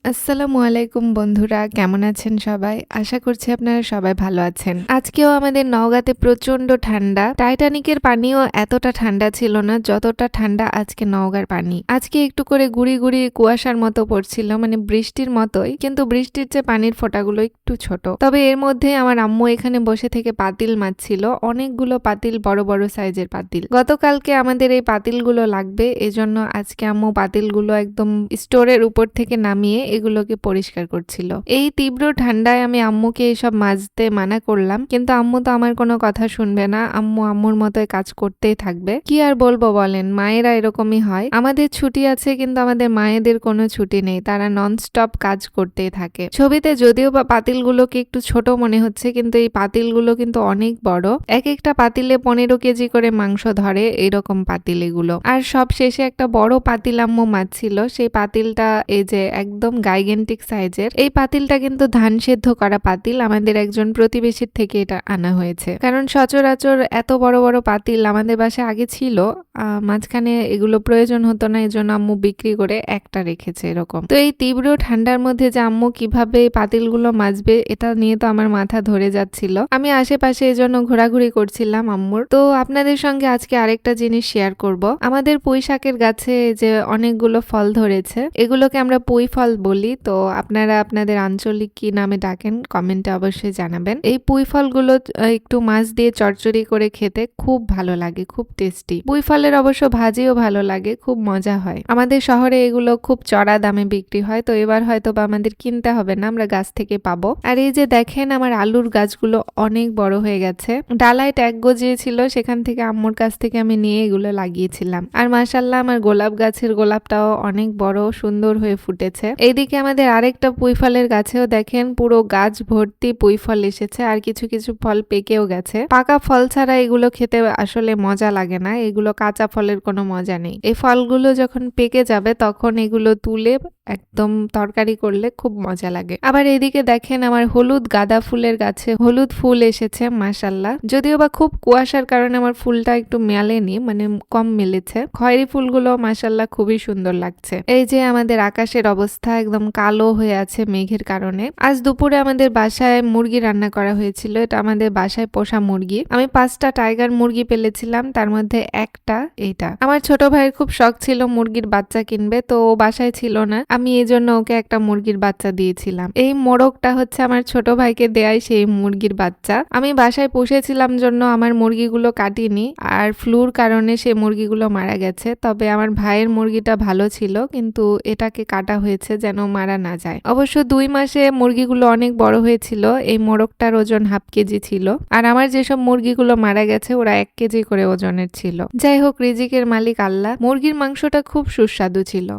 আসসালামু আলাইকুম বন্ধুরা, কেমন আছেন সবাই? আশা করছি আপনারা সবাই ভালো আছেন। আজকেও আমাদের নওগাঁতে প্রচন্ড ঠান্ডা। টাইটানিকের পানিও এতটা ঠান্ডা ছিল না যতটা ঠান্ডা আজকে নওগাঁর পানি। আজকে একটু করে গুড়ি গুড়ি কুয়াশার মতো পড়ছিল, মানে বৃষ্টির মতোই, কিন্তু বৃষ্টির চেয়ে পানির ফোঁটাগুলো একটু ছোট। তবে এর মধ্যে আমার আম্মু এখানে বসে থেকে পাতিল মাছছিল, অনেকগুলো পাতিল, বড় বড় সাইজের পাতিল। গতকালকে আমাদের এই পাতিলগুলো লাগবে, এজন্য আজকে আম্মু পাতিলগুলো একদম স্টোরের উপর থেকে নামিয়ে এগুলোকে পরিষ্কার করছিল। এই তীব্র ঠান্ডায় আমি আম্মুকে এইসব মাজতে মানা করলাম, কিন্তু আম্মু তো আমার কোনো কথা শুনবে না। আম্মু আম্মুর মতোই কাজ করতেই থাকবে। কি আর বলবো বলেন, মায়েরা এরকমই হয়। আমাদের ছুটি আছে কিন্তু আমাদের মায়েদের কোনো ছুটি নেই, তারা ননস্টপ কাজ করতেই থাকে। ছবিতে যদিও বা পাতিলগুলোকে একটু ছোট মনে হচ্ছে, কিন্তু এই পাতিলগুলো কিন্তু অনেক বড়। এক একটা পাতিলে 15 কেজি করে মাংস ধরে, এরকম পাতিল এগুলো। আর সব শেষে একটা বড় পাতিল আম্মু মাজছিল। সেই পাতিলটা এই যে একদম গাইগেন্টিক সাইজের। এই পাতিলটা কিন্তু ধান সেদ্ধ করা পাতিল, আমাদের একজন প্রতিবেশীর থেকে এটা আনা হয়েছে। কারণ সচরাচর এত বড় বড় পাতিল আমাদের বাসায় আগে ছিল, মাঝখানে এগুলো প্রয়োজন হতো না, এজন্য আম্মু বিক্রি করে একটা রেখেছে এরকম। তো এই তীব্র ঠান্ডার মধ্যে যে আম্মু কিভাবে এই পাতিলগুলো মাজবে এটা নিয়ে তো আমার মাথা ধরে যাচ্ছিল। আমি আশেপাশে এজন্য ঘোরাঘুরি করছিলাম আম্মুর। তো আপনাদের সঙ্গে আজকে আরেকটা জিনিস শেয়ার করব। আমাদের পুঁই শাকের গাছে যে অনেকগুলো ফল ধরেছে, এগুলোকে আমরা পুঁই ফল বলি। তো আপনারা আপনাদের আঞ্চলিক কি নামে ডাকেন কমেন্টে অবশ্যই জানাবেন। এই পুঁই ফলগুলো একটু মাছ দিয়ে চচ্চড়ি করে খেতে খুব ভালো লাগে, খুব টেস্টি। পুঁই ফলের অবশ্য ভাজিও ভালো লাগে, খুব মজা হয়। আমাদের শহরে এগুলো খুব চড়া দামে বিক্রি হয়, তো এবার হয়তো বা আমাদের কিনতে হবে না, আমরা গাছ থেকে পাবো। আর এই যে দেখেন আমার আলুর গাছগুলো অনেক বড় হয়ে গেছে। ডালায় ট্যাগ গজিয়েছিল, সেখান থেকে আম্মুর কাছ থেকে আমি নিয়ে এগুলো লাগিয়েছিলাম। আর মাশাআল্লাহ আমার গোলাপ গাছের গোলাপটাও অনেক বড় সুন্দর হয়ে ফুটেছে। এইদিকে আমাদের আরেকটা পুঁই ফলের গাছেও দেখেন পুরো গাছ ভর্তি পুঁই ফল এসেছে, আর কিছু কিছু ফল পেকেও গেছে। পাকা ফল ছাড়া এগুলো খেতে আসলে মজা লাগে না, এগুলো কাঁচা ফলের কোনো মজা নেই। এই ফলগুলো যখন পেকে যাবে তখন এগুলো তুলে একদম তরকারি করলে খুব মজা লাগে। আবার এদিকে দেখেন আমার হলুদ গাঁদা ফুলের গাছে হলুদ ফুল এসেছে মাশাআল্লাহ। যদিও বা খুব কুয়াশার কারণে আমার ফুলটা একটু মেলেনি, মানে কম মেলেছে। খয়েরি ফুলগুলো মাশাআল্লাহ খুবই সুন্দর লাগছে। এই যে আমাদের আকাশের অবস্থা একদম কালো হয়ে আছে মেঘের কারণে। আজ দুপুরে আমাদের বাসায় মুরগি রান্না করা হয়েছিল, এটা আমাদের বাসায় পোষা মুরগি। আমি 5টা টাইগার মুরগি পেলেছিলাম, তার মধ্যে একটা এইটা। আমার ছোট ভাইয়ের খুব শখ ছিল মুরগির বাচ্চা কিনবে, তো ও বাসায় ছিল না, আমি এই জন্য ওকে একটা মুরগির বাচ্চা দিয়েছিলাম। এই মোরগটা হচ্ছে আমার ছোট ভাইকে দেয়াই সেই মুরগির বাচ্চা। আমি বাসায় পুষেছিলাম জন্য আমার মুরগিগুলো কাটিনি, আর ফ্লুর কারণে সেই মুরগিগুলো মারা গেছে। তবে আমার ভাইয়ের মুরগিটা ভালো ছিল, কিন্তু এটাকে কাটা হয়েছে যেন মারা না যায়। অবশ্য 2 মাসে মুরগিগুলো অনেক বড় হয়েছিল। এই মোরগটার ওজন হাফ কেজি ছিল, আর আমার যেসব মুরগিগুলো মারা গেছে ওরা 1 কেজি করে ওজনের ছিল। যাই হোক, রিজিকের মালিক আল্লাহ। মুরগির মাংসটা খুব সুস্বাদু ছিল।